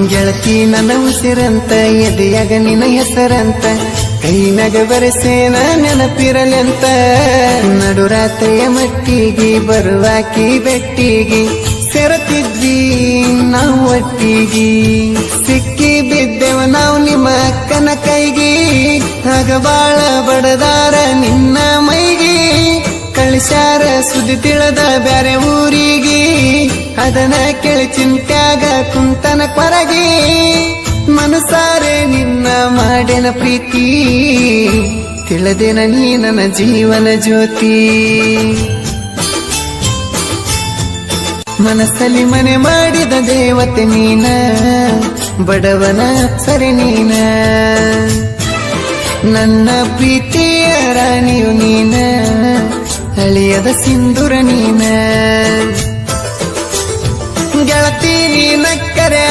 ಗೆಳತಿ ನನ್ನ ಉಸಿರಂತ ಎದೆಯಾಗ ನಿನ್ನ ಹೆಸರಂತ ಕೈ ಮ್ಯಾಗ ಬರೆಸೇನ ನೆನಪಿರಲೆಂತ ನಡುರಾತ್ರಿಯ ಮಟ್ಟಿಗೆ ಬರುವಾಕಿ ಬೆಟ್ಟಿಗೆ ಸೇರತಿದ್ವಿ ನಾವು ಒಟ್ಟಿಗೆ ಸಿಕ್ಕಿ ಬಿದ್ದೆವ ನಾವು ನಿಮ್ಮ ಅಕ್ಕನ ಕೈಗೆ ಆಗ ಬಾಳ ಬಡದಾರ ನಿನ್ನ ಮೈಗೆ ಕಳಿಸ್ಯಾರ ಸುದ್ದಿ ತಿಳಿದ ಬ್ಯಾರೆ ಊರಿಗೆ ಅದನ್ನ ಕೇಳಿ ಚಿಂತ್ಯಾಗ ಕುಂತನ ಕೊರಗಿ ಮನಸಾರೆ ನಿನ್ನ ಮಾಡೇನ ಪ್ರೀತಿ ತಿಳಿದೇನ ನೀ ನನ್ನ ಜೀವನ ಜ್ಯೋತಿ ಮನಸ್ಸಲ್ಲಿ ಮನೆ ಮಾಡಿದ ದೇವತೆ ನೀನ ಬಡವನ ಸರಿ ನೀನ ನನ್ನ ಪ್ರೀತಿಯ ರಾಣಿಯು ನೀನ ಅಳಿಯದ ಸಿಂಧೂರ ನೀನ ಗೆಳತಿ ನೀನ ಕರೆ